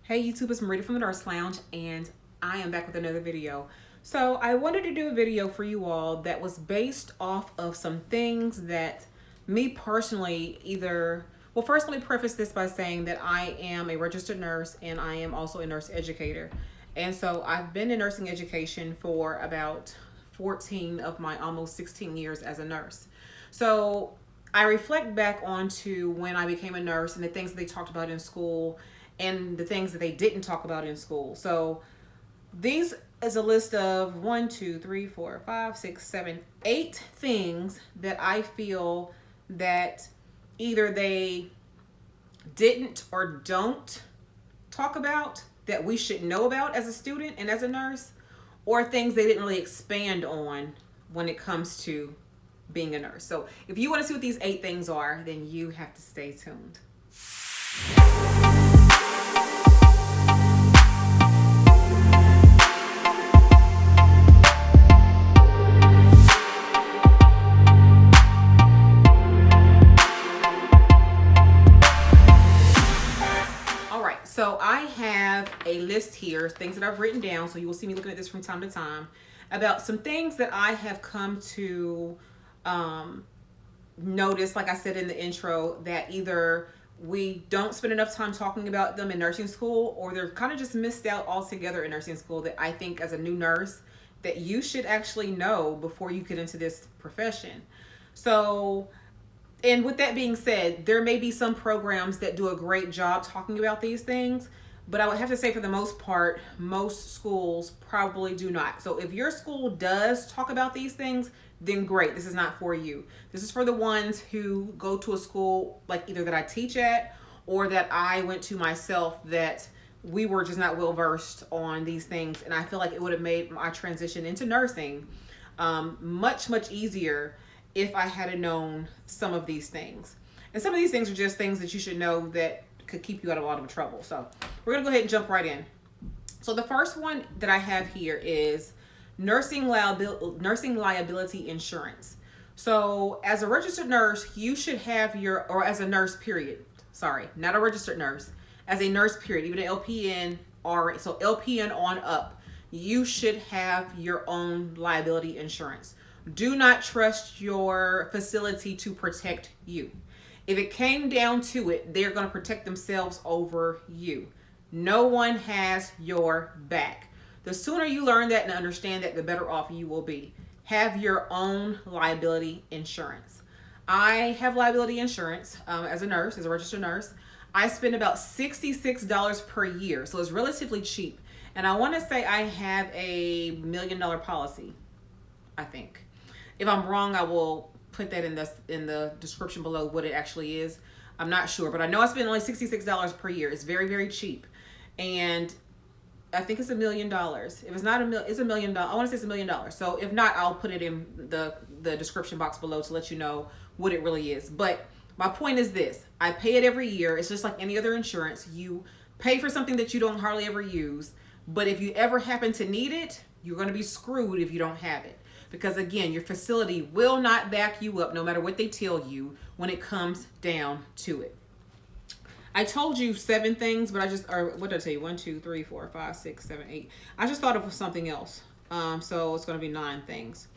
Hey YouTube, it's Marita from the Nurse Lounge, and I am back with another video. So I wanted to do a video for you all that was based off of some things that me personally well, first let me preface this by saying that I am a registered nurse and I am also a nurse educator. And so I've been in nursing education for about 14 of my almost 16 years as a nurse. So I reflect back onto when I became a nurse and the things that they talked about in school and the things that they didn't talk about in school. So these is a list of 8 things that I feel that either they didn't or don't talk about that we should know about as a student and as a nurse, or things they didn't really expand on when it comes to being a nurse. So if you want to see what these 8 things are, then you have to stay tuned. So I have a list here, things that I've written down, so you will see me looking at this from time to time, about some things that I have come to notice, like I said in the intro, that either we don't spend enough time talking about them in nursing school, or they're kind of just missed out altogether in nursing school, that I think as a new nurse that you should actually know before you get into this profession. So, and with that being said, there may be some programs that do a great job talking about these things, but I would have to say for the most part, most schools probably do not. So if your school does talk about these things, then great, this is not for you. This is for the ones who go to a school like either that I teach at or that I went to myself, that we were just not well versed on these things. And I feel like it would have made my transition into nursing much easier if I had known some of these things. And some of these things are just things that you should know that could keep you out of a lot of trouble. So we're gonna go ahead and jump right in. So the first one that I have here is nursing liability insurance. So as a registered nurse, you should have or as a nurse period, sorry, not a registered nurse, as a nurse period, even an LPN or so LPN on up, you should have your own liability insurance. Do not trust your facility to protect you. If it came down to it, they're going to protect themselves over you. No one has your back. The sooner you learn that and understand that, the better off you will be. Have your own liability insurance. I have liability insurance as a nurse, as a registered nurse. I spend about $66 per year, so it's relatively cheap. And I want to say I have a $1 million policy, I think. If I'm wrong, I will put that in the description below what it actually is. I'm not sure, but I know I spend only $66 per year. It's very cheap, and I think it's $1 million. If it's not it's $1 million. I want to say it's $1 million. So if not, I'll put it in the description box below to let you know what it really is. But my point is this: I pay it every year. It's just like any other insurance. You pay for something that you don't hardly ever use, but if you ever happen to need it, you're going to be screwed if you don't have it. Because again, your facility will not back you up no matter what they tell you when it comes down to it. I told you 7 things, but what did I tell you? 1, 2, 3, 4, 5, 6, 7, 8. I just thought of something else. So it's going to be 9 things.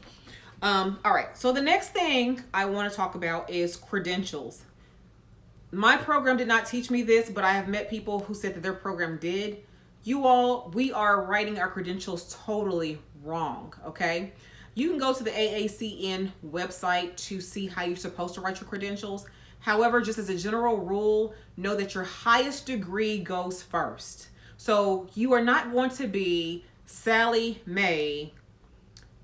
All right. So the next thing I want to talk about is credentials. My program did not teach me this, but I have met people who said that their program did. We are writing our credentials totally wrong, okay? You can go to the AACN website to see how you're supposed to write your credentials. However, just as a general rule, know that your highest degree goes first. So you are not going to be Sally Mae,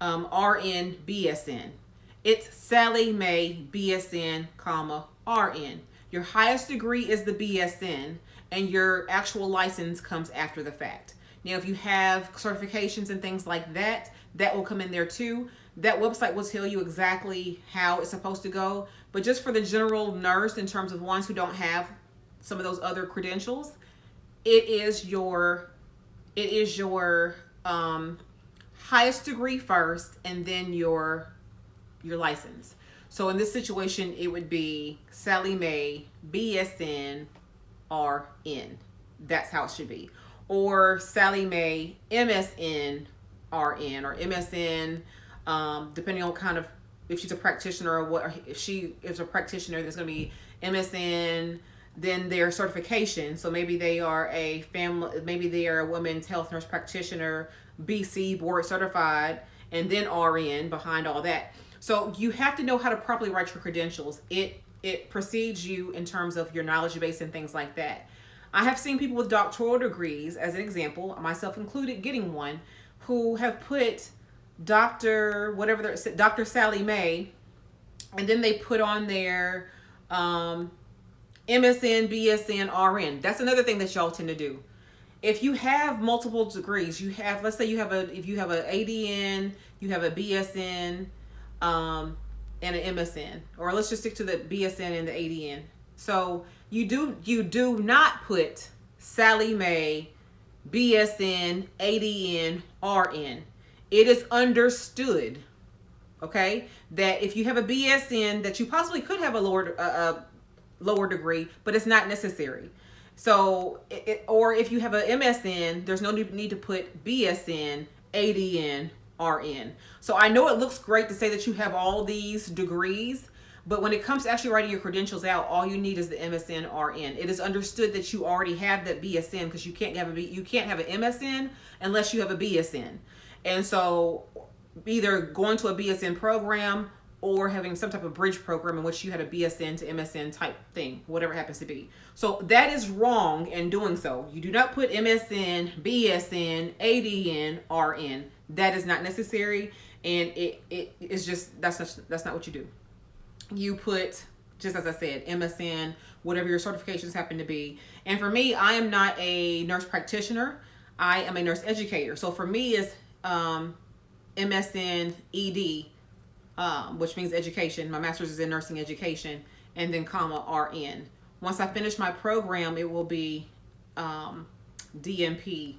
RN, BSN. It's Sally Mae, BSN, RN. Your highest degree is the BSN, and your actual license comes after the fact. Now, if you have certifications and things like that, that will come in there too. That website will tell you exactly how it's supposed to go. But just for the general nurse, in terms of ones who don't have some of those other credentials, it is your highest degree first, and then your license. So in this situation, it would be Sally Mae, BSN, RN. That's how it should be. Or Sally Mae MSN RN, or MSN, depending on kind of if she's a practitioner or what. If she is a practitioner, there's going to be MSN, then their certification. So maybe they are a family, maybe they are a women's health nurse practitioner, BC board certified, and then RN behind all that. So you have to know how to properly write your credentials. It precedes you in terms of your knowledge base and things like that. I have seen people with doctoral degrees, as an example, myself included, getting one, who have put Dr. whatever they're, Dr. Sally Mae, and then they put on their MSN, BSN, RN. That's another thing that y'all tend to do. If you have multiple degrees, you have, let's say you have a, if you have an ADN, you have a BSN, and an MSN, or let's just stick to the BSN and the ADN. So you do not put Sally Mae, BSN, ADN, RN. It is understood, okay, that if you have a BSN, that you possibly could have a lower degree, but it's not necessary. So, or if you have a MSN, there's no need to put BSN, ADN, RN. So I know it looks great to say that you have all these degrees, but when it comes to actually writing your credentials out, all you need is the MSN RN. It is understood that you already have that BSN, because you can't have an MSN unless you have a BSN. And so either going to a BSN program or having some type of bridge program in which you had a BSN to MSN type thing, whatever it happens to be. So that is wrong in doing so. You do not put MSN, BSN, ADN, RN. That is not necessary, and it is just, that's not what you do. You put, just as I said, MSN, whatever your certifications happen to be. And for me, I am not a nurse practitioner. I am a nurse educator. So for me, it's MSN ED, which means education. My master's is in nursing education, and then comma RN. Once I finish my program, it will be DNP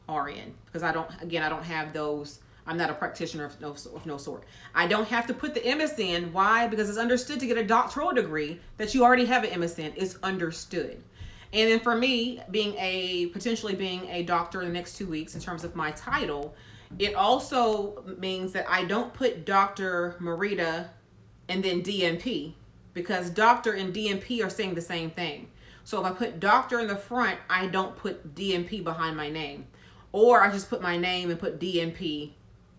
RN, because I don't have those. I'm not a practitioner of no sort. I don't have to put the MSN. Why? Because it's understood to get a doctoral degree that you already have an MSN. It's understood. And then for me, potentially being a doctor in the next 2 weeks in terms of my title, it also means that I don't put Dr. Marita and then DNP, because doctor and DNP are saying the same thing. So if I put doctor in the front, I don't put DNP behind my name. Or I just put my name and put DNP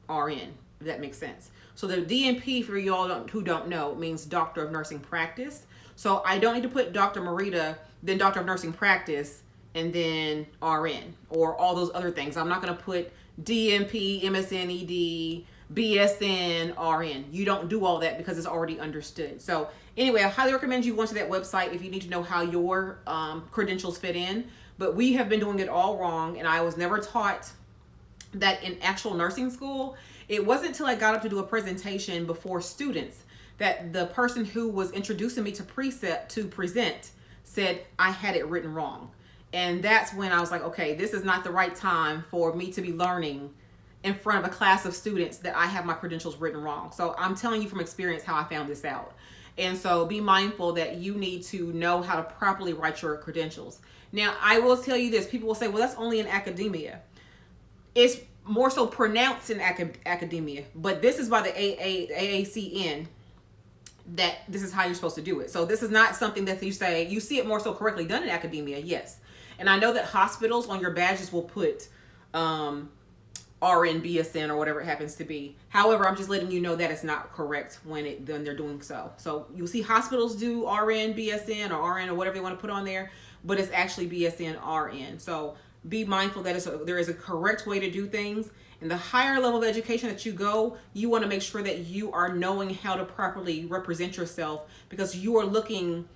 RN, if that makes sense. So the DNP, for you all who don't know, means Doctor of Nursing Practice. So I don't need to put Dr. Marita, then Doctor of Nursing Practice, and then RN, or all those other things. I'm not going to put DNP, MSN, ED, BSN, RN. You don't do all that because it's already understood. So anyway, I highly recommend you going to that website if you need to know how your credentials fit in. But we have been doing it all wrong, and I was never taught that in actual nursing school. It wasn't until I got up to do a presentation before students that the person who was introducing me to present said I had it written wrong. And that's when I was like, okay, this is not the right time for me to be learning in front of a class of students that I have my credentials written wrong. So I'm telling you from experience how I found this out. And so be mindful that you need to know how to properly write your credentials. Now, I will tell you this. People will say, well, that's only in academia. It's more so pronounced in academia, but this is by the AACN that this is how you're supposed to do it. So this is not something that you see it more so correctly done in academia, yes. And I know that hospitals on your badges will put RN, BSN, or whatever it happens to be. However, I'm just letting you know that it's not correct when they're doing so. So you'll see hospitals do RN, BSN, or RN, or whatever they want to put on there, but it's actually BSN, RN. So be mindful that there is a correct way to do things. And the higher level of education that you go, you want to make sure that you are knowing how to properly represent yourself, because you are looking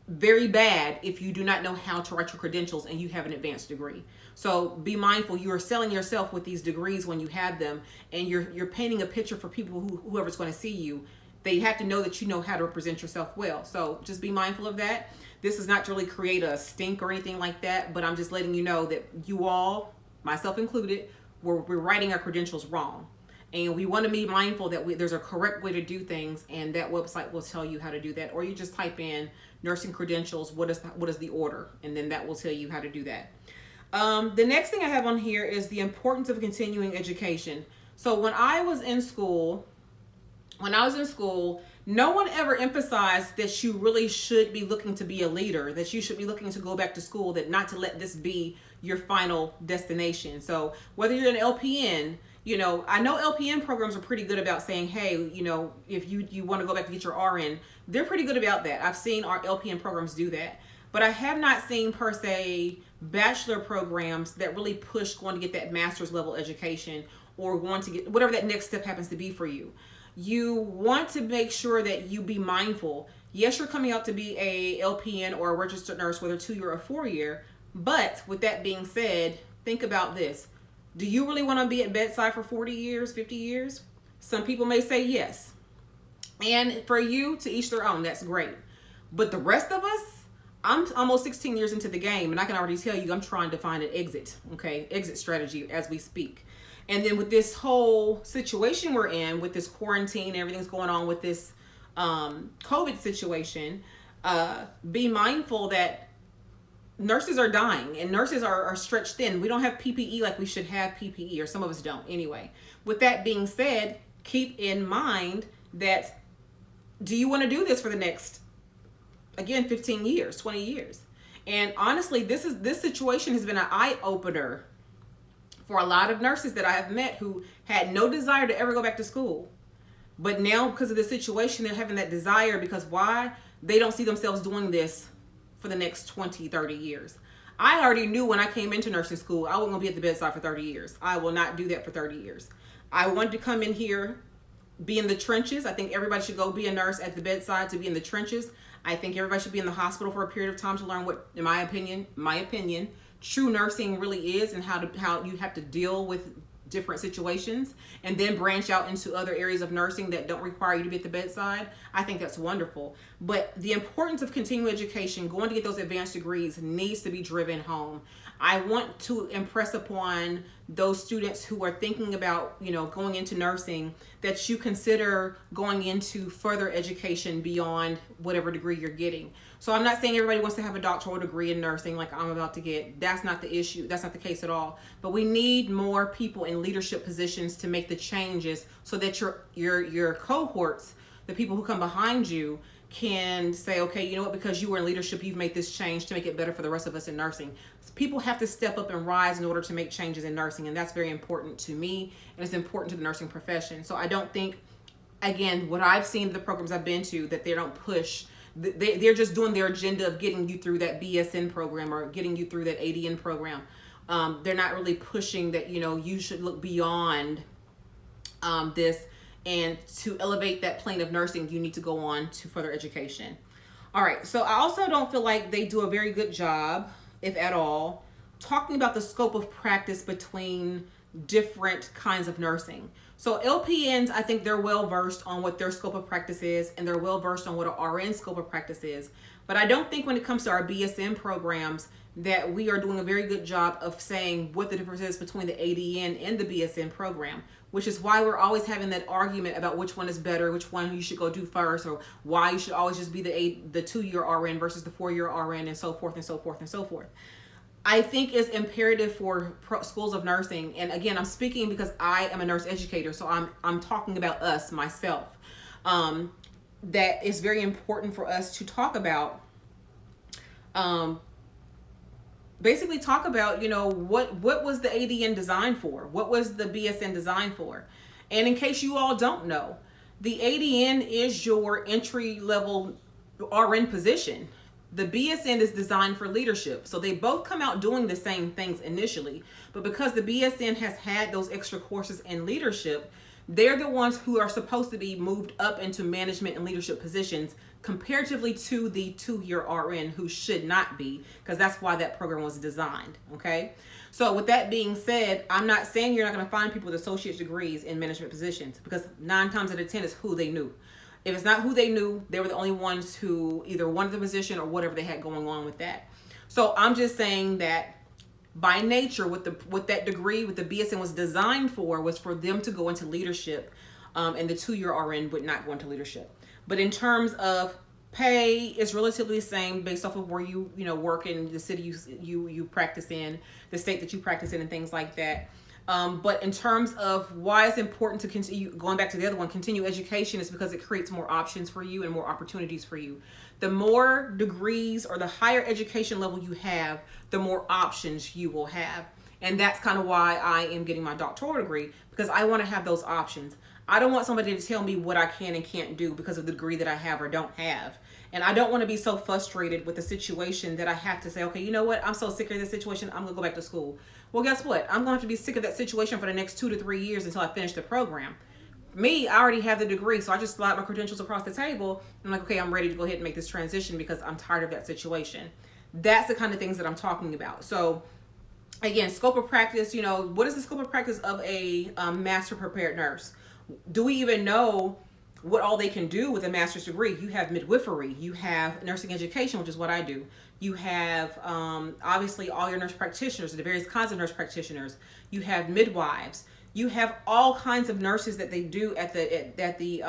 very bad if you do not know how to write your credentials and you have an advanced degree. So be mindful, you are selling yourself with these degrees when you have them, and you're painting a picture for people whoever's going to see you. They have to know that you know how to represent yourself well. So just be mindful of that. This is not to really create a stink or anything like that, but I'm just letting you know that you all, myself included, we're writing our credentials wrong. And we want to be mindful that there's a correct way to do things, and that website will tell you how to do that. Or you just type in nursing credentials, what is the order, and then that will tell you how to do that. The next thing I have on here is the importance of continuing education. So when I was in school, no one ever emphasized that you really should be looking to be a leader, that you should be looking to go back to school, that not to let this be your final destination. So whether you're an LPN, I know LPN programs are pretty good about saying, hey, if you want to go back to get your RN, they're pretty good about that. I've seen our LPN programs do that. But I have not seen per se bachelor programs that really push going to get that master's level education or going to get whatever that next step happens to be for you. You want to make sure that you be mindful. Yes, you're coming out to be a LPN or a registered nurse, whether 2 year or 4 year. But with that being said, think about this. Do you really want to be at bedside for 40 years, 50 years? Some people may say yes. And for you, to each their own, that's great. But the rest of us, I'm almost 16 years into the game, and I can already tell you I'm trying to find an exit strategy as we speak. And then with this whole situation we're in, with this quarantine, everything's going on with this COVID situation, be mindful that nurses are dying and nurses are stretched thin. We don't have PPE like we should have PPE, or some of us don't anyway. With that being said, keep in mind that, do you want to do this for the next, again, 15 years, 20 years? And honestly, this situation has been an eye-opener for a lot of nurses that I have met who had no desire to ever go back to school. But now, because of the situation, they're having that desire. Because why? They don't see themselves doing this for the next 20, 30 years. I already knew when I came into nursing school, I wasn't going to be at the bedside for 30 years. I will not do that for 30 years. I wanted to come in here, be in the trenches. I think everybody should go be a nurse at the bedside to be in the trenches. I think everybody should be in the hospital for a period of time to learn what, in my opinion, true nursing really is, and how you have to deal with different situations, and then branch out into other areas of nursing that don't require you to be at the bedside. I think that's wonderful. But the importance of continuing education, going to get those advanced degrees, needs to be driven home. I want to impress upon those students who are thinking about, going into nursing, that you consider going into further education beyond whatever degree you're getting. So I'm not saying everybody wants to have a doctoral degree in nursing like I'm about to get. That's not the issue. That's not the case at all. But we need more people in leadership positions to make the changes so that your cohorts, the people who come behind you, can say, okay, you know what, because you were in leadership, you've made this change to make it better for the rest of us in nursing. So people have to step up and rise in order to make changes in nursing, and that's very important to me, and it's important to the nursing profession. So I don't think, again, what I've seen in the programs I've been to, that they don't push. They're just doing their agenda of getting you through that BSN program or getting you through that ADN program. They're not really pushing that, you should look beyond this. And to elevate that plane of nursing, you need to go on to further education. All right, so I also don't feel like they do a very good job, if at all, talking about the scope of practice between different kinds of nursing. So LPNs, I think they're well versed on what their scope of practice is, and they're well versed on what an RN scope of practice is. But I don't think when it comes to our BSN programs that we are doing a very good job of saying what the difference is between the ADN and the BSN program, which is why we're always having that argument about which one is better, which one you should go do first, or why you should always just be the 2-year RN versus the 4-year RN, and so forth and so forth and so forth. I think it's imperative for schools of nursing, and again, I'm speaking because I am a nurse educator, so I'm talking about us, myself, that it's very important for us to talk about, basically talk about, what was the ADN designed for? What was the BSN designed for? And in case you all don't know, the ADN is your entry level RN position. The BSN is designed for leadership. So they both come out doing the same things initially. But because the BSN has had those extra courses in leadership, they're the ones who are supposed to be moved up into management and leadership positions comparatively to the 2-year RN, who should not be, because that's why that program was designed. Okay. So with that being said, I'm not saying you're not going to find people with associate degrees in management positions, because 9 times out of 10 is who they knew. If it's not who they knew, they were the only ones who either wanted the position or whatever they had going on with that. So I'm just saying that by nature, what that degree, what the BSN was designed for, was for them to go into leadership, and the 2-year RN would not go into leadership. But in terms of Pay is relatively the same based off of where you know work in the city you practice in, the state that you practice in, and things like that. But in terms of why it's important to continue, going back to the other one, continue education, is because it creates more options for you and more opportunities for you. The more degrees or the higher education level you have, the more options you will have. And that's kind of why I am getting my doctoral degree, because I want to have those options. I don't want somebody to tell me what I can and can't do because of the degree that I have or don't have. And I don't want to be so frustrated with the situation that I have to say, okay, you know what? I'm so sick of this situation. I'm going to go back to school. Well, guess what? I'm going to have to be sick of that situation for the next 2 to 3 years until I finish the program. Me, I already have the degree, so I just slide my credentials across the table. I'm like, okay, I'm ready to go ahead and make this transition because I'm tired of that situation. That's the kind of things that I'm talking about. So again, scope of practice, you know, what is the scope of practice of a master prepared nurse? Do we even know what all they can do with a master's degree? You have midwifery, you have nursing education, which is what I do. You have obviously all your nurse practitioners, the various kinds of nurse practitioners. You have midwives. You have all kinds of nurses that they do at the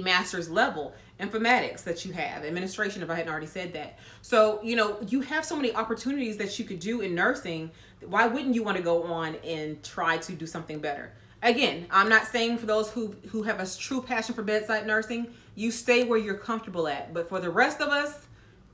master's level. Informatics that you have, administration, if I hadn't already said that. So, you know, you have so many opportunities that you could do in nursing. Why wouldn't you want to go on and try to do something better? Again, I'm not saying for those who have a true passion for bedside nursing, you stay where you're comfortable at. But for the rest of us,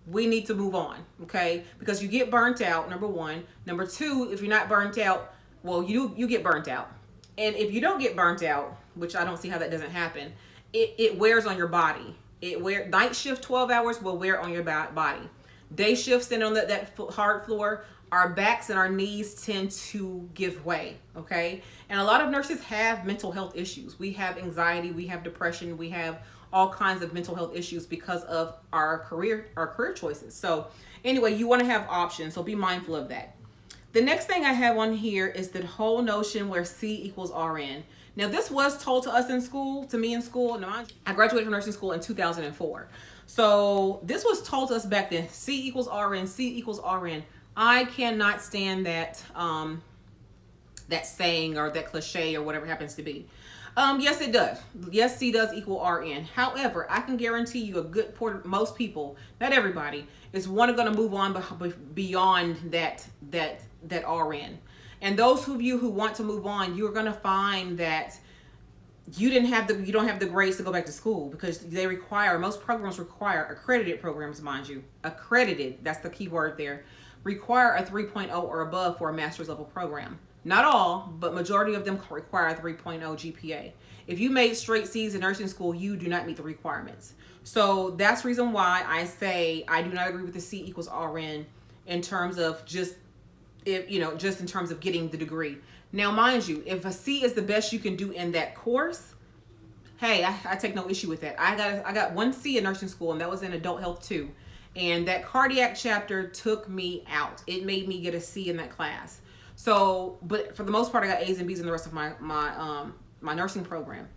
we need to move on, okay? Because you get burnt out, number one. Number two, if you're not burnt out, well, you get burnt out. And if you don't get burnt out, which I don't see how that doesn't happen, it wears on your body. Night shift 12 hours will wear on your body. Day shifts and on that hard floor, our backs and our knees tend to give way, okay? And a lot of nurses have mental health issues. We have anxiety, we have depression, we have all kinds of mental health issues because of our career choices. So anyway, you want to have options, so be mindful of that. The next thing I have on here is the whole notion where C equals RN. Now, this was told to us in school, to me in school. Now, I graduated from nursing school in 2004. So this was told to us back then, C equals RN, C equals RN. I cannot stand that that saying or that cliche or whatever it happens to be. Yes, it does. Yes, C does equal RN. However, I can guarantee you a good most people, not everybody, is going to move on beyond that RN. And those of you who want to move on, you're going to find that you don't have the grades to go back to school, because most programs require, accredited programs, mind you, accredited, that's the key word there, require a 3.0 or above for a master's level program. Not all, but majority of them require a 3.0 GPA. If you made straight C's in nursing school, you do not meet the requirements. So that's the reason why I say I do not agree with the C equals RN in terms of just in terms of getting the degree. Now, mind you, if a C is the best you can do in that course, hey, I take no issue with that. I got 1 C in nursing school, and that was in adult health too. And that cardiac chapter took me out. It made me get a C in that class. So, but for the most part, I got A's and B's in the rest of my nursing program.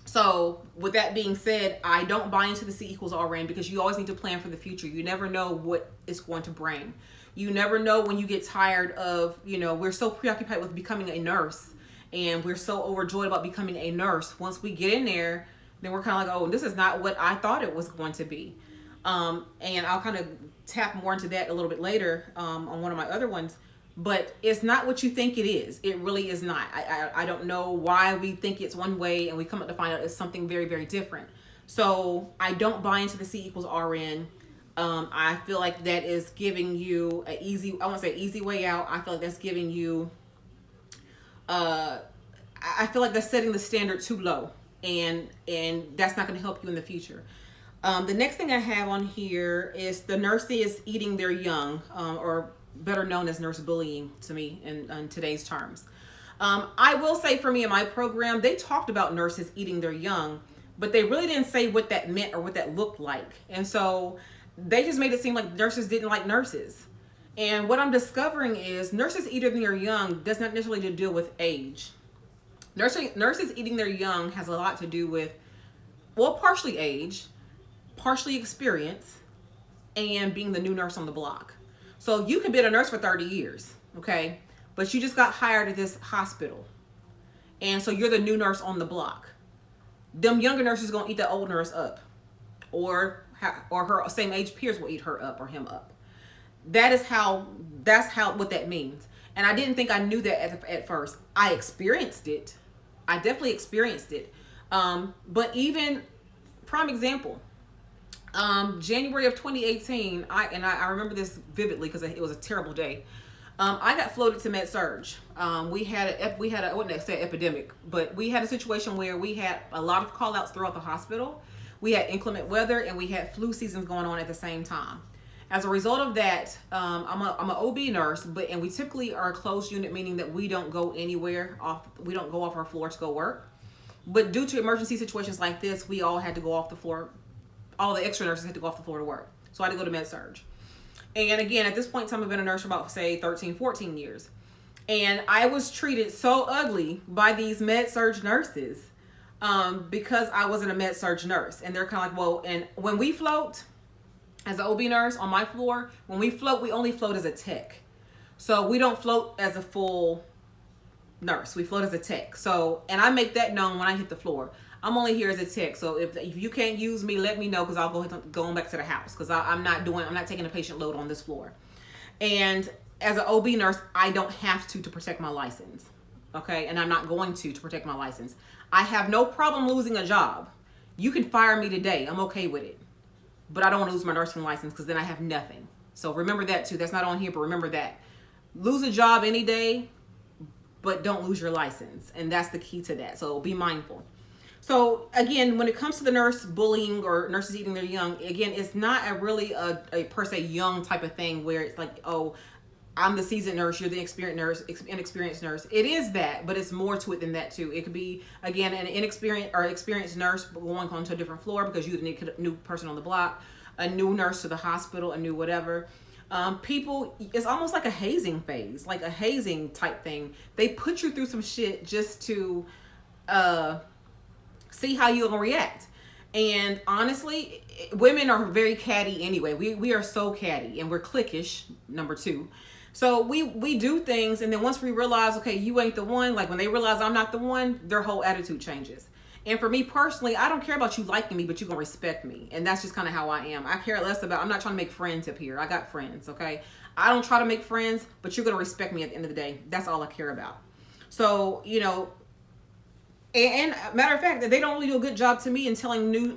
So with that being said, I don't buy into the C equals RN, because you always need to plan for the future. You never know what it's going to bring. You never know when you get tired of, we're so preoccupied with becoming a nurse, and we're so overjoyed about becoming a nurse. Once we get in there, then we're kind of like, oh, this is not what I thought it was going to be. And I'll kind of tap more into that a little bit later on one of my other ones. But it's not what you think it is. It really is not. I don't know why we think it's one way and we come up to find out it's something very, very different. So I don't buy into the C equals RN. I feel like that is giving you I won't say easy way out. I feel like that's giving you, I feel like that's setting the standard too low, and that's not going to help you in the future. The next thing I have on here is the nurse is eating their young, or better known as nurse bullying to me in today's terms. I will say for me in my program, they talked about nurses eating their young, but they really didn't say what that meant or what that looked like. And so they just made it seem like nurses didn't like nurses. And what I'm discovering is nurses eating their young does not necessarily deal with age. Nurses eating their young has a lot to do with, well, partially age, partially experience, and being the new nurse on the block. So you could be a nurse for 30 years, okay? But you just got hired at this hospital. And so you're the new nurse on the block. Them younger nurses going to eat the old nurse up. or her same age peers will eat her up or him up. That's how what that means. And I didn't think I knew that at first. I experienced it. I definitely experienced it. But even prime example, January of 2018, I remember this vividly because it was a terrible day. I got floated to Med Surg. We had I wouldn't say epidemic, but we had a situation where we had a lot of call outs throughout the hospital. We had inclement weather and we had flu seasons going on at the same time. As a result of that, I'm an OB nurse, and we typically are a closed unit, meaning that we don't go anywhere off. We don't go off our floor to go work. But due to emergency situations like this, we all had to go off the floor. All the extra nurses had to go off the floor to work. So I had to go to Med Surg. And again, at this point in time, I've been a nurse for about, say, 13, 14 years. And I was treated so ugly by these Med Surg nurses because I wasn't a Med Surg nurse. And they're kind of like, well, and when we float, as an OB nurse on my floor, when we float, we only float as a tech. So we don't float as a full nurse. We float as a tech. So, and I make that known when I hit the floor. I'm only here as a tech. So if you can't use me, let me know, because I'll go on back to the house, because I'm not taking a patient load on this floor. And as an OB nurse, I don't have to protect my license. Okay. And I'm not going to protect my license. I have no problem losing a job. You can fire me today. I'm okay with it. But I don't want to lose my nursing license, because then I have nothing. So remember that too. That's not on here, but remember that. Lose a job any day, but don't lose your license. And that's the key to that. So be mindful. So again, when it comes to the nurse bullying or nurses eating their young, again, it's not a per se young type of thing where it's like, oh, I'm the seasoned nurse, you're the inexperienced nurse. It is that, but it's more to it than that too. It could be, again, an inexperienced or experienced nurse going onto a different floor because you're the new person on the block, a new nurse to the hospital, a new whatever. People, it's almost like a hazing phase, like a hazing type thing. They put you through some shit just to see how you're gonna react. And honestly, women are very catty anyway. We are so catty, and we're cliquish, number two. So we do things, and then once we realize, okay, you ain't the one, like when they realize I'm not the one, their whole attitude changes. And for me personally, I don't care about you liking me, but you're gonna respect me. And that's just kind of how I am. I care less about, I'm not trying to make friends up here. I got friends, okay? I don't try to make friends, but you're gonna respect me at the end of the day. That's all I care about. So, you know, and matter of fact, they don't really do a good job to me in telling new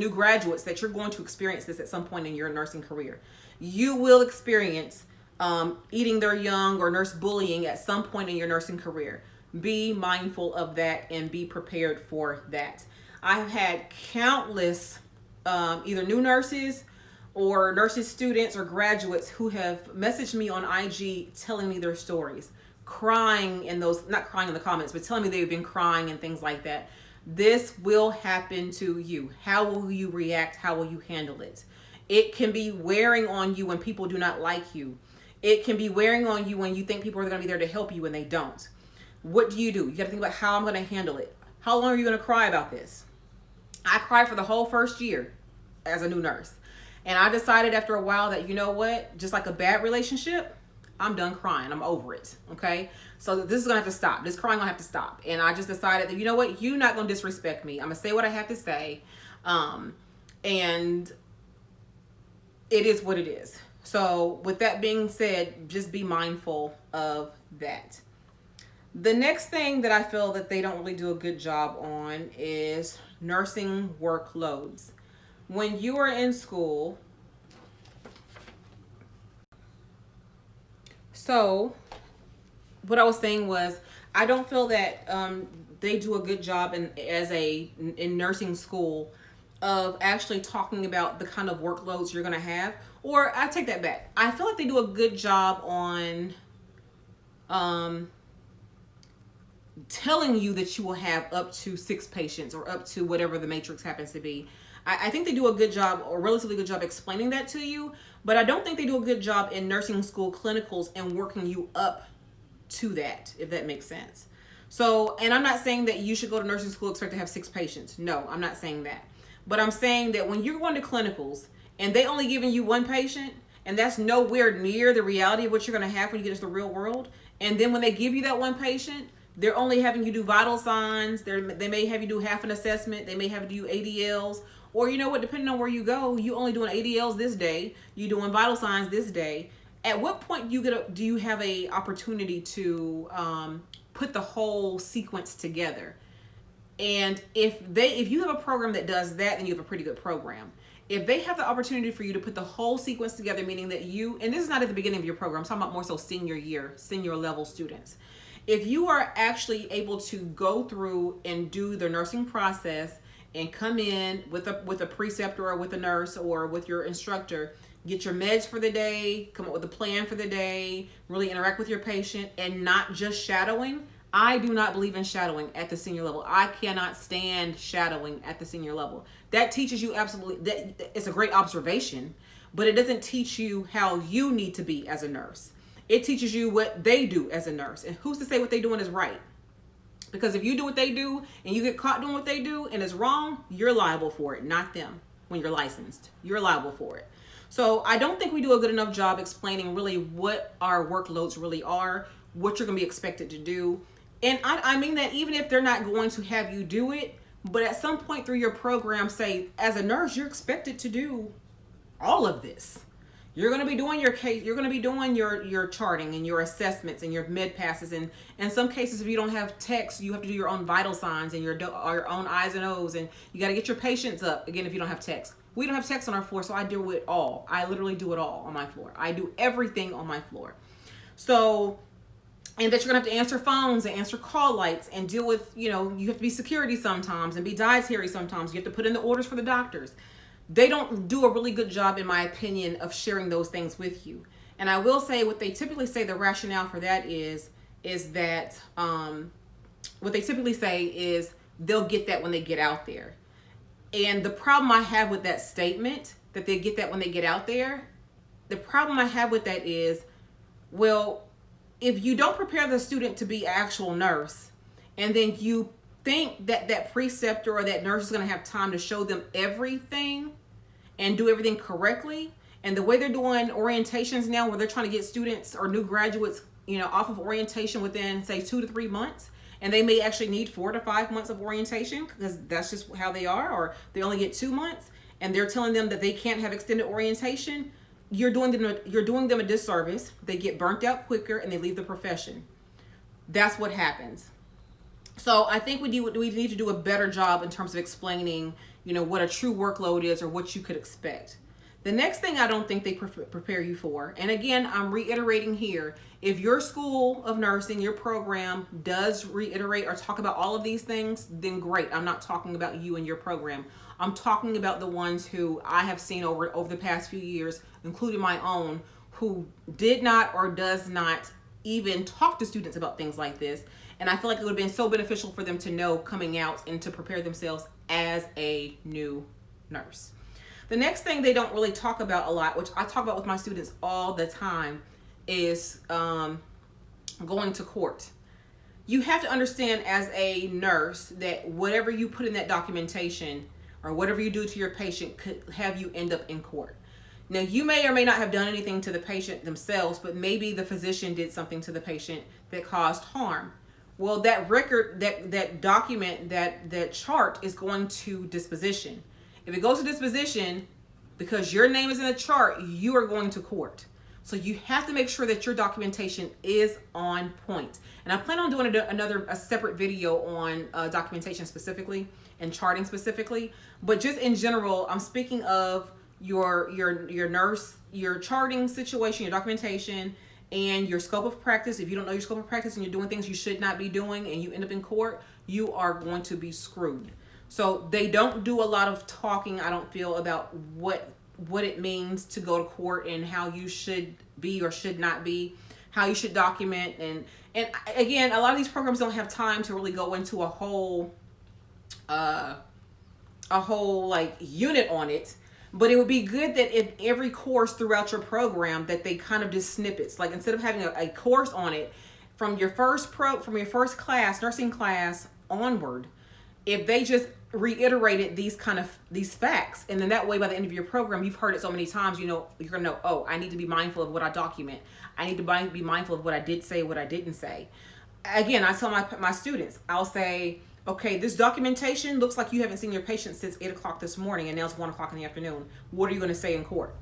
graduates that you're going to experience this at some point in your nursing career. You will experience eating their young or nurse bullying at some point in your nursing career. Be mindful of that and be prepared for that. I've had countless either new nurses or nurses students or graduates who have messaged me on IG telling me their stories, crying in those, not crying in the comments, but telling me they've been crying and things like that. This will happen to you. How will you react? How will you handle it? It can be wearing on you when people do not like you. It can be wearing on you when you think people are going to be there to help you and they don't. What do? You got to think about how I'm going to handle it. How long are you going to cry about this? I cried for the whole first year as a new nurse. And I decided after a while that, you know what, just like a bad relationship, I'm done crying. I'm over it. Okay. So this is going to have to stop. This crying going to have to stop. And I just decided that, you know what, you're not going to disrespect me. I'm going to say what I have to say. And it is what it is. So with that being said, just be mindful of that. The next thing that I feel that they don't really do a good job on is nursing workloads. When you are in school, so what I was saying was, I don't feel that they do a good job in nursing school of actually talking about the kind of workloads you're going to have. Or I take that back. I feel like they do a good job on telling you that you will have up to 6 patients or up to whatever the matrix happens to be. I think they do a good job, or relatively good job, explaining that to you, but I don't think they do a good job in nursing school clinicals and working you up to that, if that makes sense. So, and I'm not saying that you should go to nursing school expect to have 6 patients. No, I'm not saying that. But I'm saying that when you're going to clinicals and they only giving you 1 patient, and that's nowhere near the reality of what you're going to have when you get into the real world, and then when they give you that 1 patient, They're only having you do vital signs. They may have you do half an assessment. They may have you do ADLs. Or you know what, depending on where you go, you only doing ADLs this day. You doing vital signs this day. At what point do you have a opportunity to put the whole sequence together? And if you have a program that does that, then you have a pretty good program. If they have the opportunity for you to put the whole sequence together, meaning that and this is not at the beginning of your program, I'm talking about more so senior year, senior level students. If you are actually able to go through and do the nursing process and come in with a preceptor or with a nurse or with your instructor, get your meds for the day, come up with a plan for the day, really interact with your patient, and not just shadowing. I do not believe in shadowing at the senior level. I cannot stand shadowing at the senior level. That teaches you that it's a great observation, but it doesn't teach you how you need to be as a nurse. It teaches you what they do as a nurse. And who's to say what they're doing is right? Because if you do what they do and you get caught doing what they do and it's wrong, you're liable for it, not them. When you're licensed, you're liable for it. So I don't think we do a good enough job explaining really what our workloads really are, what you're going to be expected to do. And I mean that even if they're not going to have you do it, but at some point through your program, say, as a nurse, you're expected to do all of this. You're going to be doing your case. You're going to be doing your charting and your assessments and your med passes. And in some cases, if you don't have text, you have to do your own vital signs and your own I's and O's. And you got to get your patients up, again, if you don't have text. We don't have text on our floor, so I do it all. I literally do it all on my floor. I do everything on my floor. So, and that you're going to have to answer phones and answer call lights and deal with, you have to be security sometimes and be dietary sometimes. You have to put in the orders for the doctors. They don't do a really good job, in my opinion, of sharing those things with you. And I will say what they typically say, the rationale for that is that what they typically say is they'll get that when they get out there. And the problem I have with that statement, that they get that when they get out there, the problem I have with that is, well, if you don't prepare the student to be an actual nurse, and then you think that that preceptor or that nurse is going to have time to show them everything and do everything correctly, and the way they're doing orientations now, where they're trying to get students or new graduates, off of orientation within, say, 2 to 3 months, and they may actually need 4 to 5 months of orientation because that's just how they are, or they only get 2 months, and they're telling them that they can't have extended orientation. You're doing them a disservice. They get burnt out quicker and they leave the profession. That's what happens. So I think we need to do a better job in terms of explaining, what a true workload is or what you could expect. The next thing I don't think they prepare you for, and again, I'm reiterating here, if your school of nursing, your program does reiterate or talk about all of these things, then great. I'm not talking about you and your program. I'm talking about the ones who I have seen over the past few years, including my own, who did not or does not even talk to students about things like this. And I feel like it would have been so beneficial for them to know coming out and to prepare themselves as a new nurse. The next thing they don't really talk about a lot, which I talk about with my students all the time, is going to court. You have to understand as a nurse that whatever you put in that documentation or whatever you do to your patient could have you end up in court. Now, you may or may not have done anything to the patient themselves, but maybe the physician did something to the patient that caused harm. Well, that record, that document, that chart is going to disposition. If it goes to disposition, because your name is in the chart, you are going to court. So you have to make sure that your documentation is on point. And I plan on doing a separate video on documentation specifically and charting specifically. But just in general, I'm speaking of your nurse, your charting situation, your documentation, and your scope of practice. If you don't know your scope of practice and you're doing things you should not be doing and you end up in court, you are going to be screwed. So they don't do a lot of talking, I don't feel, about what it means to go to court and how you should be or should not be, how you should document. And again, a lot of these programs don't have time to really go into a whole like unit on it. But it would be good that if every course throughout your program that they kind of just snippets, like instead of having a course on it from your first class, nursing class onward, if they just reiterated these facts, and then that way by the end of your program, you've heard it so many times, you're gonna know, I need to be mindful of what I document. I need to be mindful of what I did say, what I didn't say. again, I tell my students, I'll say, okay, this documentation looks like you haven't seen your patient since 8 o'clock this morning, and now it's 1 o'clock in the afternoon. What are you going to say in court?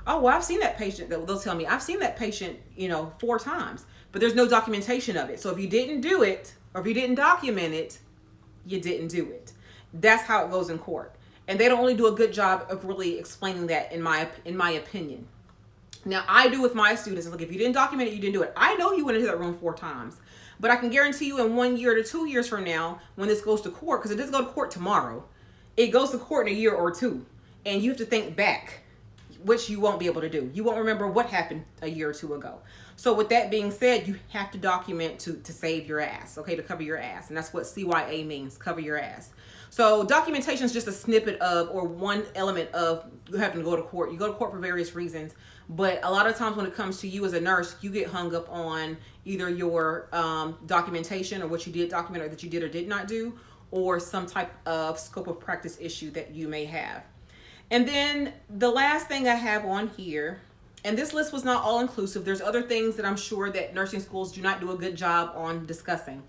Oh, well, I've seen that patient. They'll tell me, I've seen that patient, 4 times, but there's no documentation of it. So if you didn't do it, or if you didn't document it, you didn't do it. That's how it goes in court. And they don't really do a good job of really explaining that, in my opinion. Now, I do with my students. Look, if you didn't document it, you didn't do it. I know you went into that room 4 times, but I can guarantee you in 1 year to 2 years from now, when this goes to court, because it doesn't go to court tomorrow, it goes to court in a year or two, and you have to think back, which you won't be able to do. You won't remember what happened a year or two ago. So with that being said, you have to document to save your ass, okay, to cover your ass. And that's what CYA means, cover your ass. So documentation is just a snippet of, or one element of, you having to go to court. You go to court for various reasons, but a lot of times when it comes to you as a nurse, you get hung up on either your documentation, or what you did document, or that you did or did not do, or some type of scope of practice issue that you may have. And then the last thing I have on here, and this list was not all inclusive. There's other things that I'm sure that nursing schools do not do a good job on discussing.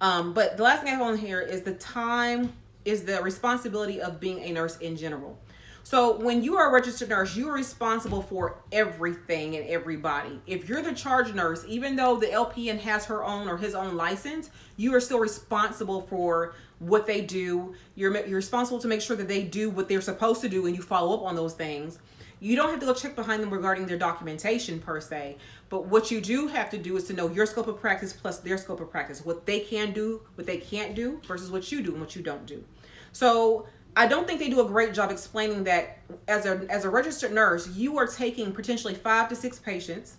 But the last thing I have on here is the responsibility of being a nurse in general. So when you are a registered nurse, you are responsible for everything and everybody. If you're the charge nurse, even though the LPN has her own or his own license, you are still responsible for what they do. You're responsible to make sure that they do what they're supposed to do, and you follow up on those things. You don't have to go check behind them regarding their documentation per se, but what you do have to do is to know your scope of practice plus their scope of practice, what they can do, what they can't do, versus what you do and what you don't do. So I don't think they do a great job explaining that as a registered nurse, you are taking potentially 5 to 6 patients,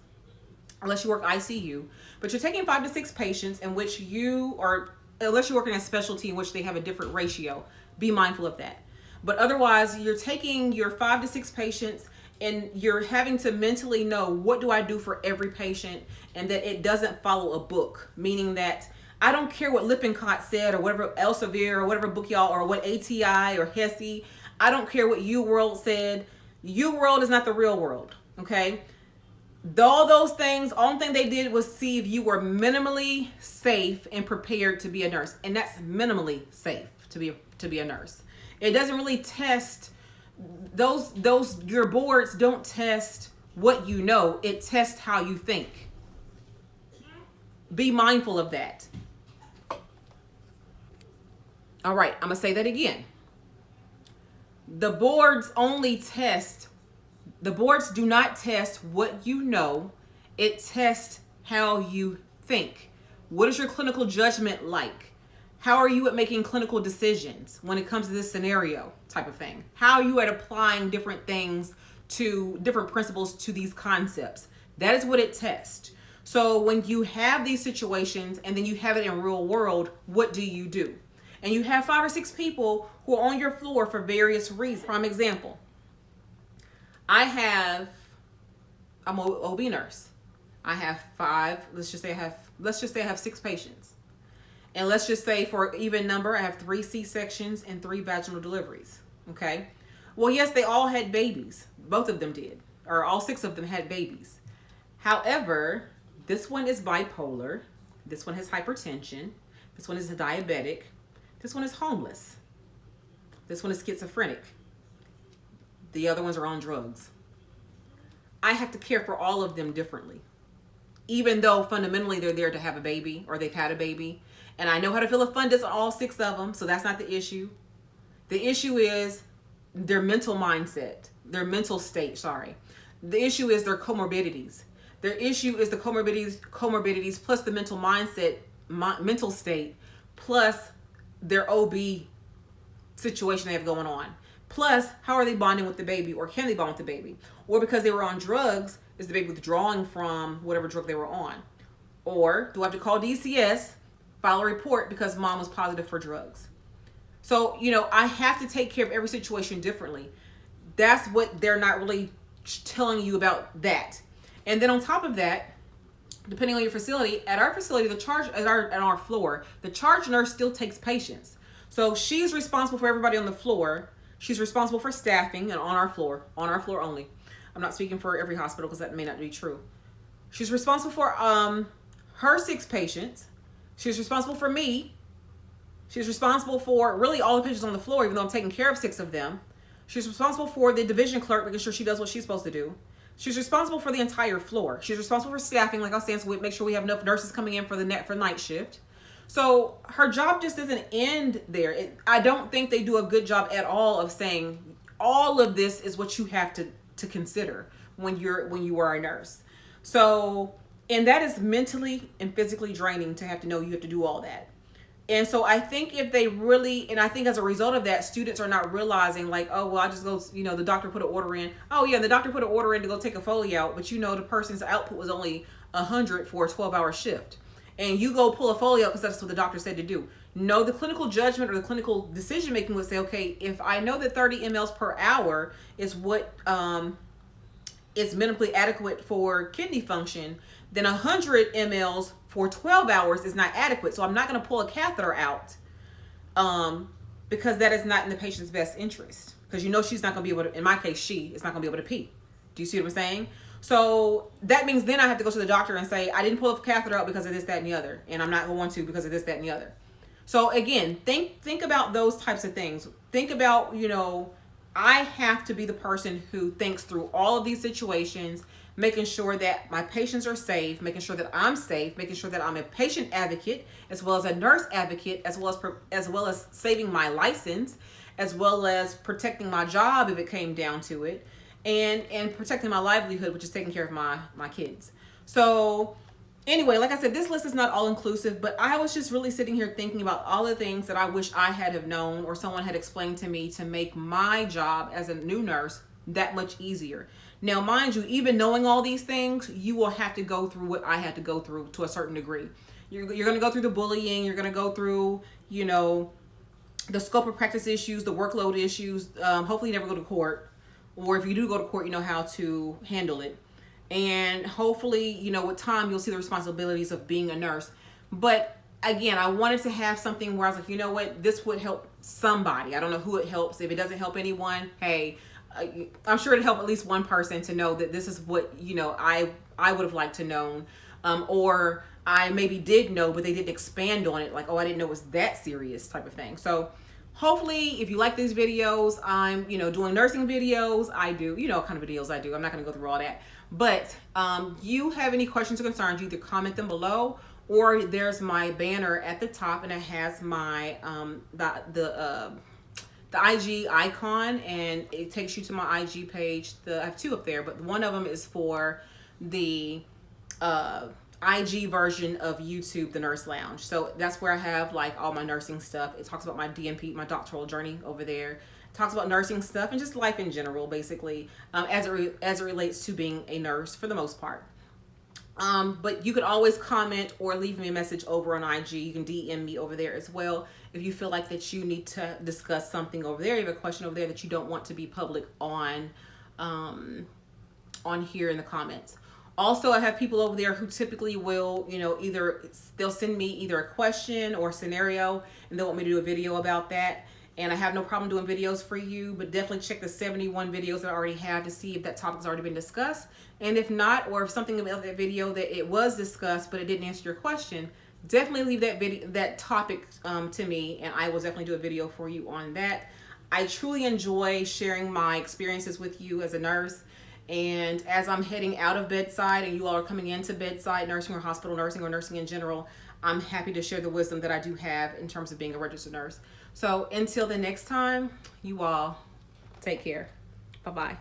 unless you work ICU, but you're taking 5 to 6 patients in which you are, unless you work in a specialty in which they have a different ratio, be mindful of that. But otherwise, you're taking your 5 to 6 patients, and you're having to mentally know, what do I do for every patient, and that it doesn't follow a book, meaning that I don't care what Lippincott said, or whatever Elsevier, or whatever book y'all, or what ATI or HESI. I don't care what UWorld said. UWorld is not the real world, okay? All those things, only thing they did was see if you were minimally safe and prepared to be a nurse. And that's minimally safe to be a nurse. It doesn't really test your boards don't test what you know, it tests how you think. Be mindful of that. All right, I'm gonna say that again. The boards do not test what you know, it tests how you think. What is your clinical judgment like? How are you at making clinical decisions when it comes to this scenario type of thing? How are you at applying different things to different principles to these concepts? That is what it tests. So when you have these situations and then you have it in real world, what do you do? And you have 5 or 6 people who are on your floor for various reasons. Prime example, I'm an OB nurse. I have 5, let's just say I have 6 patients. And let's just say, for even number, I have 3 C-sections and 3 vaginal deliveries, okay? Well, yes, they all had babies. Both of them did, or all 6 of them had babies. However, this one is bipolar. This one has hypertension. This one is a diabetic. This one is homeless. This one is schizophrenic. The other ones are on drugs. I have to care for all of them differently, even though fundamentally they're there to have a baby, or they've had a baby. And I know how to fill a fundus on all 6 of them, so that's not the issue. The issue is their mental mindset, their mental state, sorry. The issue is their comorbidities. Their issue is the comorbidities plus the mental mindset, mental state, plus their OB situation they have going on. Plus, how are they bonding with the baby, or can they bond with the baby? Or because they were on drugs, is the baby withdrawing from whatever drug they were on? Or do I have to call DCS, file a report because mom was positive for drugs? So, I have to take care of every situation differently. That's what they're not really telling you about that. And then on top of that, depending on your facility, at our facility, at our floor, the charge nurse still takes patients. So she's responsible for everybody on the floor. She's responsible for staffing, and on our floor only. I'm not speaking for every hospital because that may not be true. She's responsible for her 6 patients. She's responsible for me. She's responsible for really all the patients on the floor, even though I'm taking care of 6 of them. She's responsible for the division clerk, making sure she does what she's supposed to do. She's responsible for the entire floor. She's responsible for staffing, like I was saying, so we make sure we have enough nurses coming in for the night shift. So her job just doesn't end there. I don't think they do a good job at all of saying all of this is what you have to consider when you are a nurse. So, and that is mentally and physically draining to have to know you have to do all that. And so I think if they really, and I think as a result of that, students are not realizing like, oh, well, I just go, the doctor put an order in. Oh yeah, the doctor put an order in to go take a Foley out, but the person's output was only 100 for a 12-hour shift. And you go pull a Foley out because that's what the doctor said to do. No, the clinical judgment or the clinical decision making would say, okay, if I know that 30 mLs per hour is what is minimally adequate for kidney function, then 100 mLs for 12 hours is not adequate. So I'm not going to pull a catheter out because that is not in the patient's best interest. Because she's not going to be able to, in my case, she is not going to be able to pee. Do you see what I'm saying? So that means then I have to go to the doctor and say, I didn't pull the catheter out because of this, that, and the other. And I'm not going to because of this, that, and the other. So again, think about those types of things. Think about, I have to be the person who thinks through all of these situations, making sure that my patients are safe, making sure that I'm safe, making sure that I'm a patient advocate, as well as a nurse advocate, as well as saving my license, as well as protecting my job if it came down to it, and protecting my livelihood, which is taking care of my kids. So anyway, like I said, this list is not all inclusive, but I was just really sitting here thinking about all the things that I wish I had have known or someone had explained to me to make my job as a new nurse that much easier. Now, mind you, even knowing all these things, you will have to go through what I had to go through to a certain degree. You're going to go through the bullying. You're going to go through, the scope of practice issues, the workload issues. Hopefully you never go to court. Or if you do go to court, you know how to handle it. And hopefully, with time, you'll see the responsibilities of being a nurse. But again, I wanted to have something where I was like, you know what, this would help somebody. I don't know who it helps. If it doesn't help anyone, hey, I'm sure it'd help at least one person to know that this is what, I would have liked to know. Or I maybe did know, but they didn't expand on it. Like, oh, I didn't know it was that serious type of thing. So hopefully, if you like these videos, I'm, doing nursing videos. I do, what kind of videos I do. I'm not going to go through all that. But you have any questions or concerns, you either comment them below, or there's my banner at the top, and it has my the IG icon, and it takes you to my IG page. I have 2 up there, but one of them is for the IG version of YouTube, the Nurse Lounge. So that's where I have like all my nursing stuff. It talks about my DNP, my doctoral journey over there. It talks about nursing stuff and just life in general, basically, as it relates to being a nurse for the most part. But you can always comment or leave me a message over on IG. You can DM me over there as well if you feel like that you need to discuss something over there. You have a question over there that you don't want to be public on here in the comments. Also, I have people over there who typically will, either they'll send me either a question or a scenario, and they want me to do a video about that. And I have no problem doing videos for you, but definitely check the 71 videos that I already have to see if that topic's already been discussed. And if not, or if something about that video that it was discussed, but it didn't answer your question, definitely leave that topic to me, and I will definitely do a video for you on that. I truly enjoy sharing my experiences with you as a nurse. And as I'm heading out of bedside and you all are coming into bedside nursing or hospital nursing or nursing in general, I'm happy to share the wisdom that I do have in terms of being a registered nurse. So until the next time, you all take care. Bye-bye.